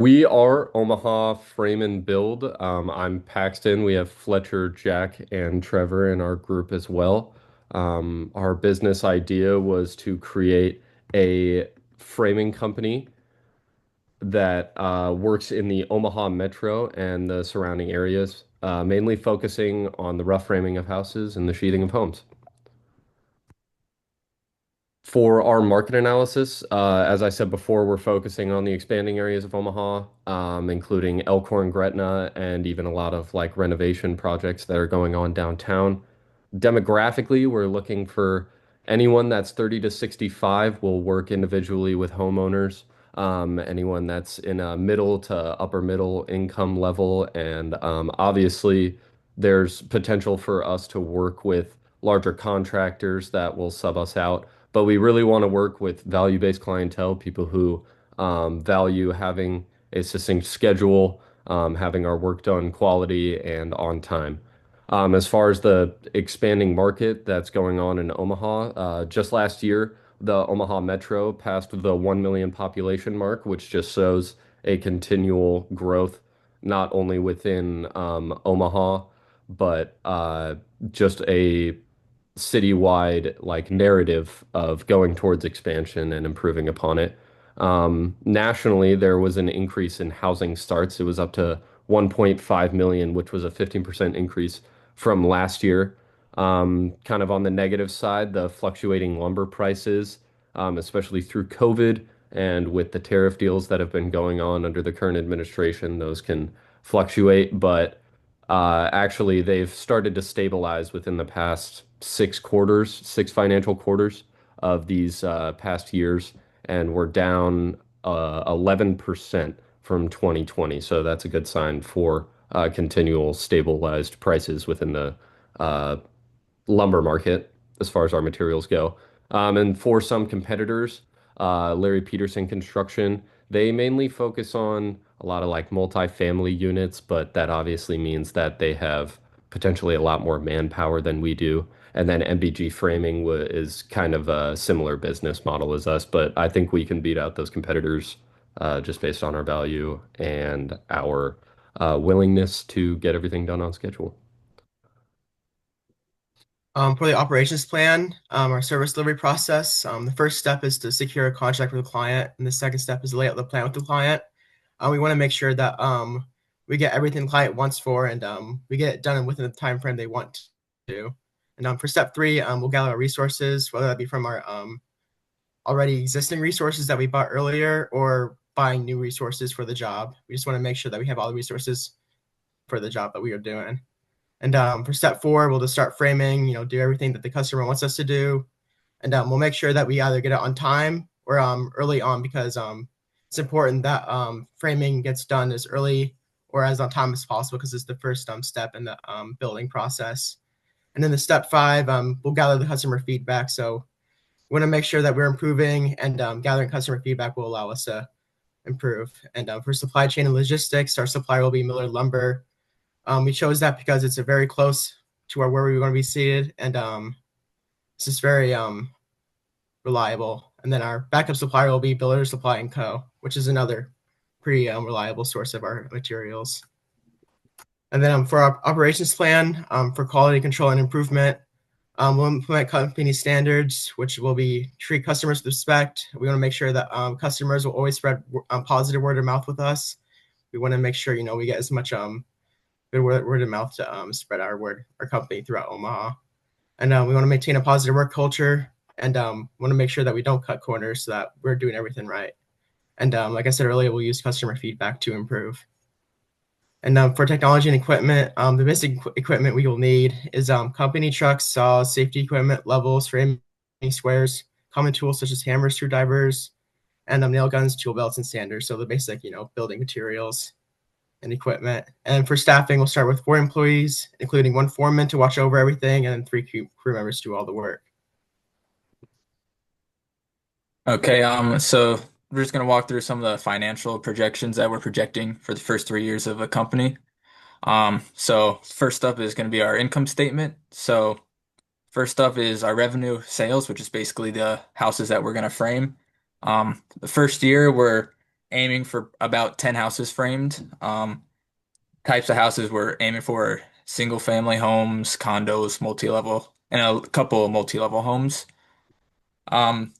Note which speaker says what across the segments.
Speaker 1: We are Omaha Frame and Build. I'm Paxton. We have Fletcher, Jack, and Trevor in our group as well. Our business idea was to create a framing company that works in the Omaha metro and the surrounding areas, mainly focusing on the rough framing of houses and the sheathing of homes. For our market analysis, as I said before, we're focusing on the expanding areas of Omaha, including Elkhorn, Gretna, and even a lot of like renovation projects that are going on downtown. Demographically, we're looking for anyone that's 30 to 65 will work individually with homeowners. Anyone that's in a middle to upper middle income level. And obviously, there's potential for us to work with larger contractors that will sub us out. But we really want to work with value-based clientele, people who value having a succinct schedule, having our work done quality and on time. As far as the expanding market that's going on in Omaha, just last year, the Omaha Metro passed the 1 million population mark, which just shows a continual growth, not only within Omaha, but just a citywide like narrative of going towards expansion and improving upon it. Nationally, there was an increase in housing starts. It was up to 1.5 million, which was a 15% increase from last year. Kind of on the negative side, the fluctuating lumber prices, especially through COVID and with the tariff deals that have been going on under the current administration, those can fluctuate. But actually, they've started to stabilize within the past 6 quarters, 6 financial quarters of these past years, and we're down 11% from 2020. So that's a good sign for continual stabilized prices within the uh, lumber market as far as our materials go. And for some competitors, Larry Peterson Construction, they mainly focus on a lot of like multifamily units, but that obviously means that they have potentially a lot more manpower than we do. And then MBG Framing is kind of a similar business model as us, but I think we can beat out those competitors just based on our value and our willingness to get everything done on schedule.
Speaker 2: For the operations plan, our service delivery process, the first step is to secure a contract with the client, and the second step is to lay out the plan with the client. We want to make sure that we get everything the client wants for, and we get it done within the time frame they want to. And for step three, we'll gather our resources, whether that be from our already existing resources that we bought earlier or buying new resources for the job. We just want to make sure that we have all the resources for the job that we are doing. And for step four, we'll just start framing, do everything that the customer wants us to do. And we'll make sure that we either get it on time or early on because it's important that framing gets done as early or as on time as possible because it's the first step in the building process. And then the step five, we'll gather the customer feedback. So we want to make sure that we're improving and gathering customer feedback will allow us to improve. And for supply chain and logistics, our supplier will be Miller Lumber. We chose that because it's a very close to where we were going to be seated, and it's just very reliable. And then our backup supplier will be Builder Supply and Co., which is another pretty reliable source of our materials. And then for our operations plan for quality control and improvement, we'll implement company standards, which will be treat customers with respect. We want to make sure that customers will always spread positive word of mouth with us. We want to make sure we get as much good word of mouth to spread our company throughout Omaha. And we want to maintain a positive work culture and want to make sure that we don't cut corners so that we're doing everything right. And like I said earlier, we'll use customer feedback to improve. And for technology and equipment, the basic equipment we will need is company trucks, saws, safety equipment, levels, framing squares, common tools such as hammers, screwdrivers, and nail guns, tool belts, and sanders. So the basic, building materials and equipment. And for staffing, we'll start with 4 employees, including one foreman to watch over everything, and then three crew members to do all the work.
Speaker 3: Okay, so we're just gonna walk through some of the financial projections that we're projecting for the first 3 years of a company. So first up is gonna be our income statement. So first up is our revenue sales, which is basically the houses that we're gonna frame. The first year we're aiming for about 10 houses framed. Types of houses we're aiming for are single family homes, condos, multi-level, and a couple of multi-level homes. Um,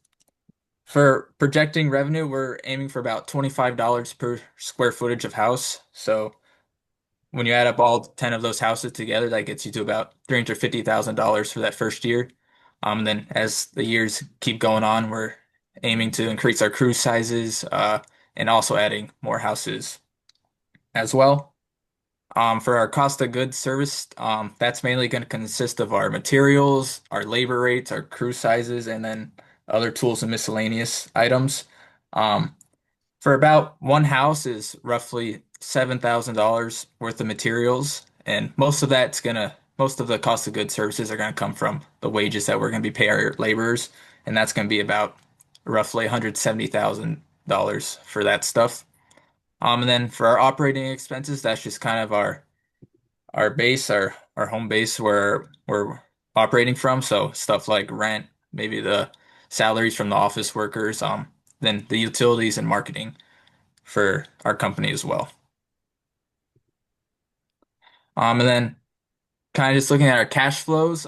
Speaker 3: for projecting revenue, we're aiming for about $25 per square footage of house. So when you add up all 10 of those houses together, that gets you to about $350,000 for that first year. And then as the years keep going on, we're aiming to increase our cruise sizes, and also adding more houses as well. For our cost of goods service, that's mainly going to consist of our materials, our labor rates, our crew sizes, and then other tools and miscellaneous items. Um, for about one house is roughly $7,000 worth of materials, and most of the cost of goods services are gonna come from the wages that we're gonna be paying our laborers, and that's gonna be about roughly $170,000 for that stuff. And then for our operating expenses, that's just kind of our base, our home base where we're operating from. So stuff like rent, maybe the salaries from the office workers, then the utilities and marketing for our company as well. And then kind of just looking at our cash flows,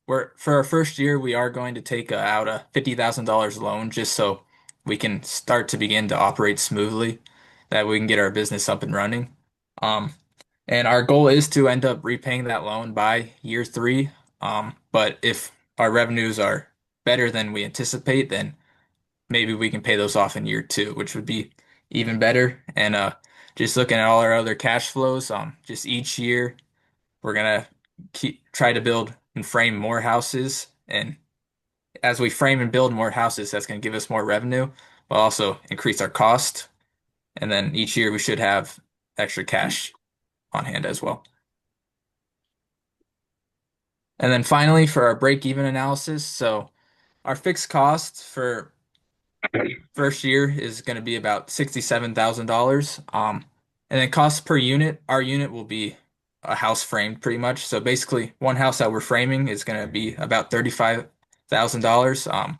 Speaker 3: we're for our first year we are going to take out a $50,000 loan just so we can start to begin to operate smoothly, that we can get our business up and running. Um, and our goal is to end up repaying that loan by year three. But if our revenues are better than we anticipate, then maybe we can pay those off in year two, which would be even better. And just looking at all our other cash flows, just each year we're gonna try to build and frame more houses. And as we frame and build more houses, that's gonna give us more revenue, but also increase our cost. And then each year we should have extra cash on hand as well. And then finally for our break-even analysis, so our fixed costs for first year is going to be about $67,000. And then cost per unit, our unit will be a house framed pretty much. So basically, one house that we're framing is going to be about $35,000.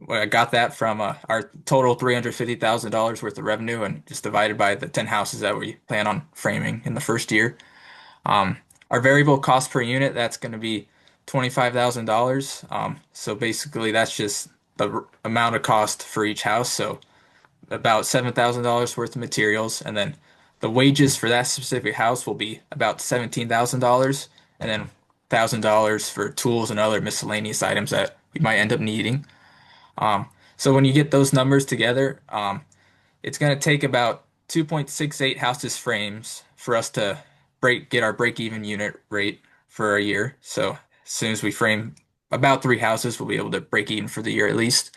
Speaker 3: Well, I got that from our total $350,000 worth of revenue and just divided by the 10 houses that we plan on framing in the first year. Um, our variable cost per unit, that's going to be $25,000. So basically, that's just the amount of cost for each house. So about $7,000 worth of materials, and then the wages for that specific house will be about $17,000, and then $1,000 for tools and other miscellaneous items that we might end up needing. So when you get those numbers together, it's going to take about 2.68 houses frames for us to get our break-even unit rate for a year. So as soon as we frame about three houses, we'll be able to break even for the year at least.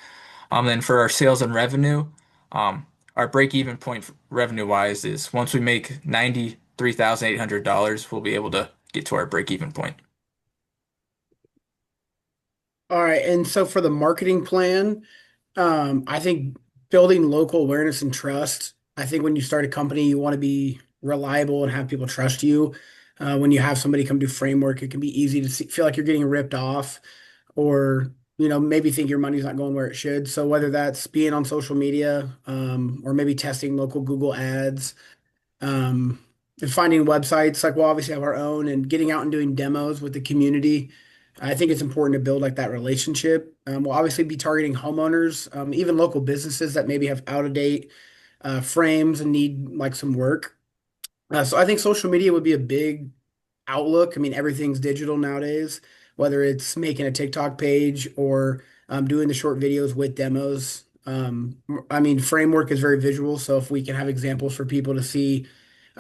Speaker 3: Then for our sales and revenue, um, our break-even point revenue-wise is once we make $93,800, we'll be able to get to our break-even point.
Speaker 4: All right, and so for the marketing plan, I think building local awareness and trust. I think when you start a company, you want to be reliable and have people trust you. When you have somebody come do framework, it can be easy to feel like you're getting ripped off, or maybe think your money's not going where it should. So whether that's being on social media, or maybe testing local Google ads, um, and finding websites, like we'll obviously have our own, and getting out and doing demos with the community. I think it's important to build like that relationship. We'll obviously be targeting homeowners, even local businesses that maybe have out of date frames and need like some work. So I think social media would be a big outlook. I mean, everything's digital nowadays, whether it's making a TikTok page or doing the short videos with demos. I mean, framework is very visual, so if we can have examples for people to see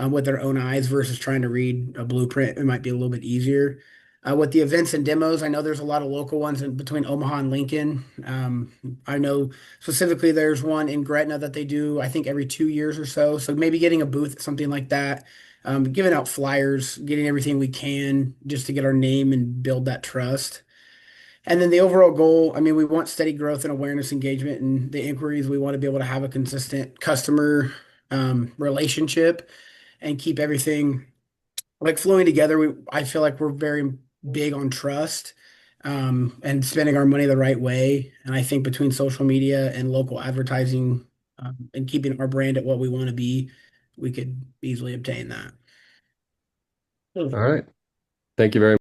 Speaker 4: with their own eyes versus trying to read a blueprint, it might be a little bit easier. With the events and demos, I know there's a lot of local ones in between Omaha and Lincoln. I know specifically there's one in Gretna that they do, I think, every 2 years or so. So maybe getting a booth, something like that, giving out flyers, getting everything we can just to get our name and build that trust. And then the overall goal, I mean, we want steady growth and awareness engagement and the inquiries. We want to be able to have a consistent customer relationship and keep everything like flowing together. I feel like we're very big on trust, and spending our money the right way. And I think between social media and local advertising, and keeping our brand at what we want to be, we could easily obtain that.
Speaker 1: All right. Thank you very